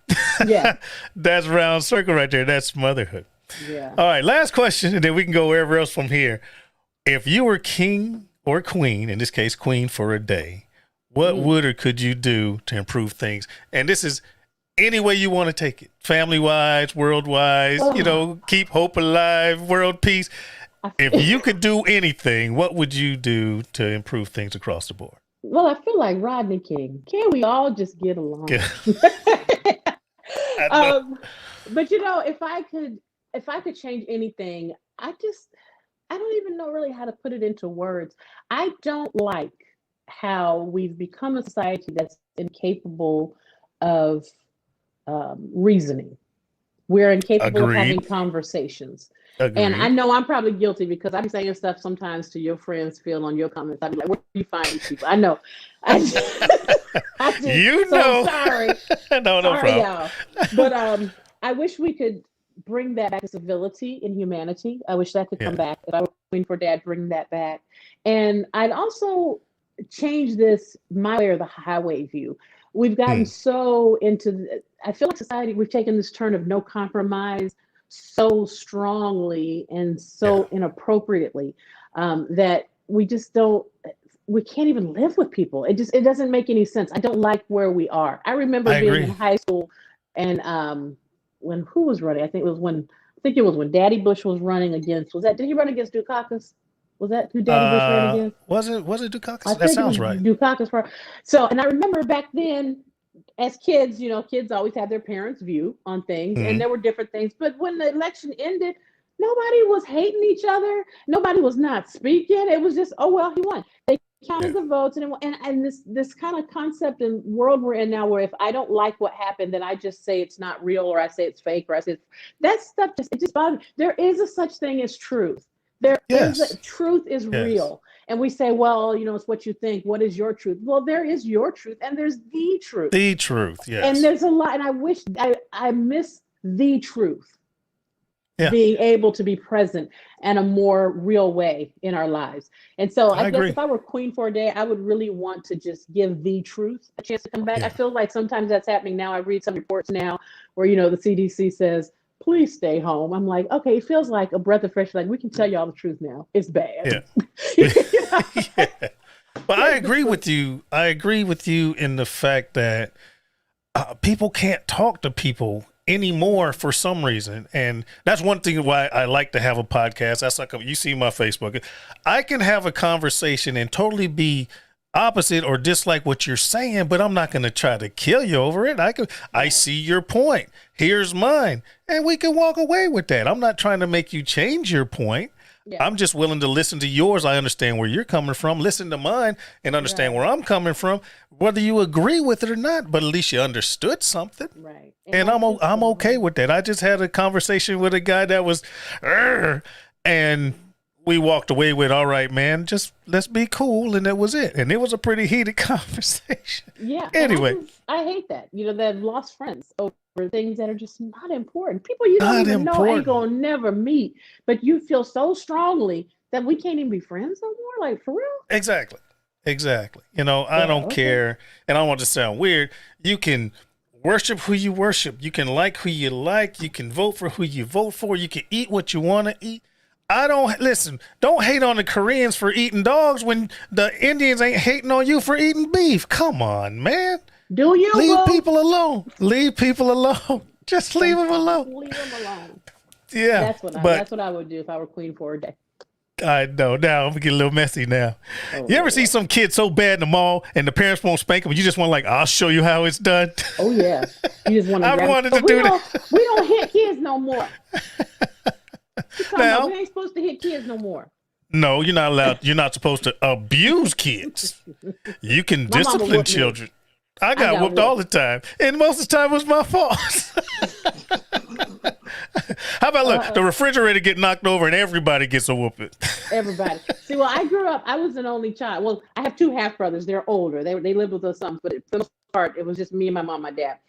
Yeah. That's round circle right there. That's motherhood. Yeah. All right, last question, and then we can go wherever else from here. If you were king or queen, in this case, queen for a day, what would or could you do to improve things? And this is any way you want to take it, family-wise, world-wise, keep hope alive, world peace. If you could do anything, what would you do to improve things across the board? Well, I feel like Rodney King. Can't we all just get along? Yeah. I know. But if I could change anything, I don't even know really how to put it into words. I don't like how we've become a society that's incapable of reasoning. We're incapable of having conversations. Agreed. And I know I'm probably guilty because I'm saying stuff sometimes to your friends, Phil, on your comments. I'd be like, where do you find these people? I know. I just, so sorry. No sorry, problem. y'all. But I wish we could bring that back to civility and humanity. I wish that could come back. If I were Queen for Dad, bring that back. And I'd also change this my way or the highway view. We've gotten so into, I feel like society, we've taken this turn of no compromise so strongly and so inappropriately that we just we can't even live with people. It doesn't make any sense. I don't like where we are. I remember being in high school and when who was running? I think it was when Daddy Bush was running against, did he run against Dukakis? Was that who Daddy Bush ran against? Was it Dukakis? That sounds right. Dukakis. So, and I remember back then, as kids, kids always had their parents' view on things, and there were different things. But when the election ended, nobody was hating each other. Nobody was not speaking. It was just, oh well, he won. They counted the votes, and this kind of concept and world we're in now, where if I don't like what happened, then I just say it's not real, or I say it's fake, or I say that stuff just bothers me. There is a such thing as truth. Truth is real. And we say, well, it's what you think. What is your truth? Well, there is your truth and there's the truth. The truth, yes. And there's a lot, and I wish I miss the truth. Being able to be present in a more real way in our lives. And so I guess if I were queen for a day, I would really want to just give the truth a chance to come back. I feel like sometimes that's happening now. I read some reports now where, the CDC says, please stay home. I'm like, okay, it feels like a breath of fresh air. Like, we can tell you all the truth now. It's bad. Yeah. But I agree with you. I agree with you in the fact that people can't talk to people anymore for some reason. And that's one thing why I like to have a podcast. That's like, you see my Facebook. I can have a conversation and totally be opposite or dislike what you're saying, but I'm not going to try to kill you over it. I see your point. Here's mine. And we can walk away with that. I'm not trying to make you change your point. I'm just willing to listen to yours. I understand where you're coming from. Listen to mine and understand where I'm coming from, whether you agree with it or not, but at least you understood something. Right. And I'm okay with that. I just had a conversation with a guy that was, and we walked away with, all right, man, just let's be cool. And that was it. And it was a pretty heated conversation. Yeah. Anyway. I hate that. They've lost friends over things that are just not important. People you don't even know ain't gonna never meet, but you feel so strongly that we can't even be friends no more. Like, for real? Exactly. I don't care. And I don't want to sound weird. You can worship who you worship. You can like who you like. You can vote for who you vote for. You can eat what you want to eat. Don't hate on the Koreans for eating dogs when the Indians ain't hating on you for eating beef. Come on, man. Do you leave people alone? Leave people alone. Just leave them alone. Leave them alone. Yeah. That's what I would do if I were queen for a day. I know. Now I'm getting a little messy now. You ever see some kid so bad in the mall and the parents won't spank him? You just want I'll show you how it's done. Oh yeah. You just want to. I wanted to do that. We don't hit kids no more. Now we ain't supposed to hit kids no more. No, you're not allowed. You're not supposed to abuse kids. You can discipline children. I got whooped all the time, and most of the time it was my fault. How about the refrigerator get knocked over and everybody gets a whooping? Everybody. See, well, I grew up. I was an only child. Well, I have two half brothers. They're older. They lived with us some, but for the most part, it was just me and my mom, and my dad.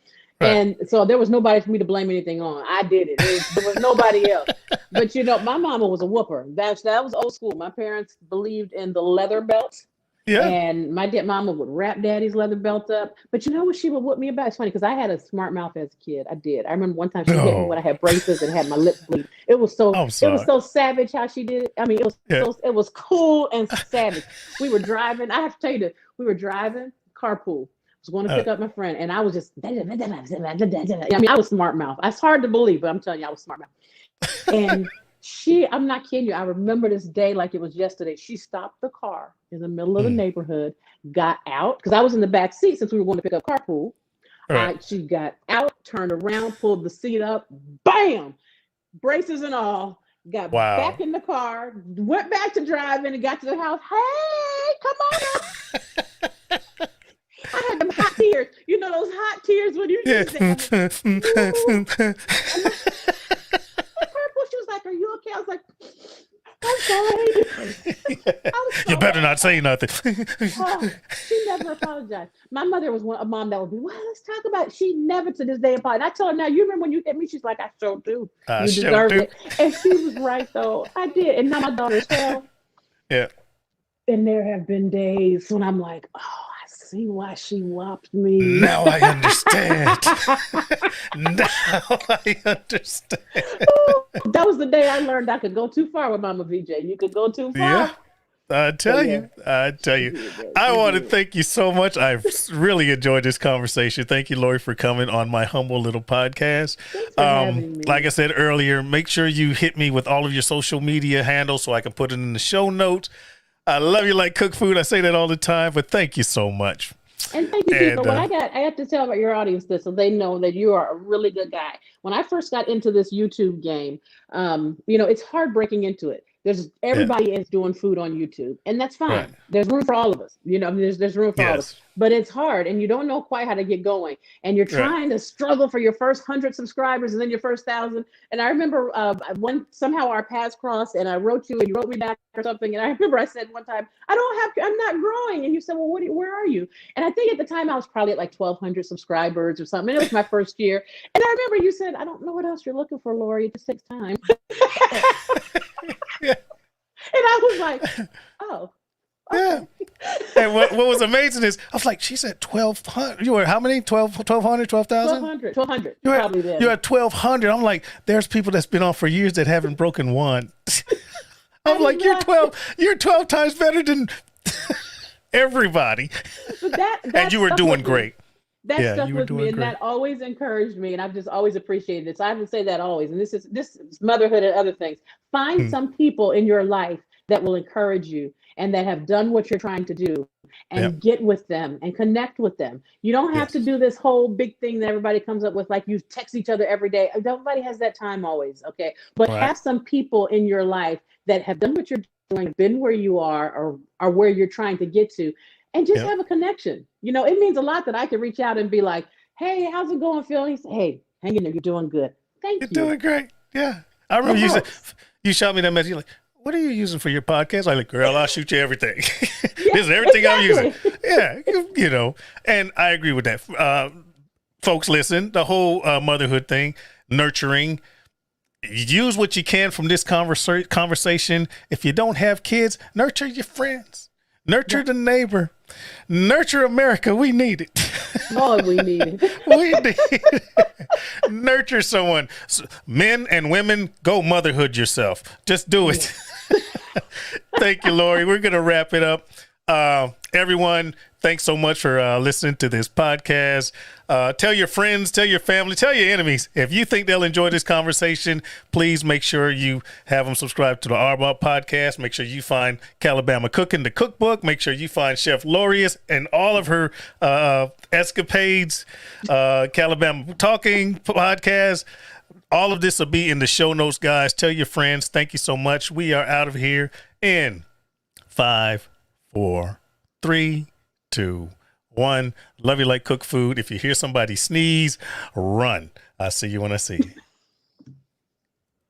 Right. And so there was nobody for me to blame anything on. I did it. There was nobody else. But my mama was a whooper. That was old school. My parents believed in the leather belt. Yeah. And my mama would wrap daddy's leather belt up. But you know what she would whoop me about? It's funny because I had a smart mouth as a kid. I did. I remember one time she hit me when I had braces and had my lips bleed. It was I'm sorry. so savage how she did it. I mean, it was cool and savage. We were driving. I have to tell you that we were driving carpool. I was going to pick up my friend, and I was just. I mean, I was smart mouth. It's hard to believe, but I'm telling you, I was smart mouth. And I'm not kidding you. I remember this day like it was yesterday. She stopped the car in the middle of the neighborhood, got out, because I was in the back seat since we were going to pick up carpool. Right. She got out, turned around, pulled the seat up, bam, braces and all, got back in the car, went back to driving and got to the house. Hey, come on up. I had them hot tears. You know those hot tears when you just she was like, "Are you okay?" I was like, "I'm sorry." You better not say nothing. She never apologized. My mother was a mom that would be, "Well, let's talk about it." She never to this day apologized. I told her, "Now you remember when you hit me?" She's like, "I sure do. You deserve it." And she was right though. I did. And now my daughter's 12. Yeah. And there have been days when I'm like, "Oh, I see why she whopped me. Now I understand." Now I understand. That was the day I learned I could go too far with Mama VJ. You could go too far. Yeah. I tell you. I want to thank you so much. I've really enjoyed this conversation. Thank you, Lori, for coming on my humble little podcast. Thanks for having me. Like I said earlier, make sure you hit me with all of your social media handles so I can put it in the show notes. I love you like cook food. I say that all the time, but thank you so much. And thank you, people. I have to tell about your audience this so they know that you are a really good guy. When I first got into this YouTube game, it's hard breaking into it. Everybody is doing food on YouTube, and that's fine. Right. There's room for all of us. There's room for all of us. But it's hard, and you don't know quite how to get going. And you're trying to struggle for your first 100 subscribers, and then your first 1,000. And I remember somehow our paths crossed, and I wrote you, and you wrote me back or something. And I remember I said one time, I'm not growing. And you said, well, where are you? And I think at the time I was probably at like 1,200 subscribers or something. And it was my first year. And I remember you said, I don't know what else you're looking for, Lori. It just takes time. Yeah. And I was like, oh. Okay. Yeah. And what was amazing is, I was like, she said 1,200. You were how many? 1,200, 12,000? 1,200. You're at 1,200. I'm like, there's people that's been on for years that haven't broken one. I'm like, you're 12 times better than everybody. And you were doing great. That stuck with me, and that always encouraged me, and I've just always appreciated it. So I have to say that always. And this is motherhood and other things. Find some people in your life that will encourage you and that have done what you're trying to do, and get with them and connect with them. You don't have to do this whole big thing that everybody comes up with, like you text each other every day. Nobody has that time always, okay? But have some people in your life that have done what you're doing, been where you are, or where you're trying to get to, and just have a connection. It means a lot that I can reach out and be like, hey, how's it going, Phil? He said, hey, hang in there. You're doing good. Thank you. You're doing great. Yeah. I remember you shot me that message. You're like, what are you using for your podcast? I'm like, girl, I'll shoot you everything. This is everything I'm using. Yeah. And I agree with that. Folks, listen, the whole motherhood thing, nurturing, use what you can from this conversation. If you don't have kids, nurture your friends. Nurture the neighbor. Nurture America. We need it. Oh, we need it. We need it. Nurture someone. Men and women, go motherhood yourself. Just do it. Thank you, Lori. We're going to wrap it up. Everyone, thanks so much for listening to this podcast. Tell your friends, tell your family, tell your enemies. If you think they'll enjoy this conversation, please make sure you have them subscribe to the R-BoP podcast. Make sure you find Calabama Cooking, the cookbook. Make sure you find Chef Lorious and all of her escapades, Calabama Talking podcast. All of this will be in the show notes, guys. Tell your friends. Thank you so much. We are out of here in 5, 4, 3, 2, 1. Love you like cook food. If you hear somebody sneeze, run. I'll see you when I see you.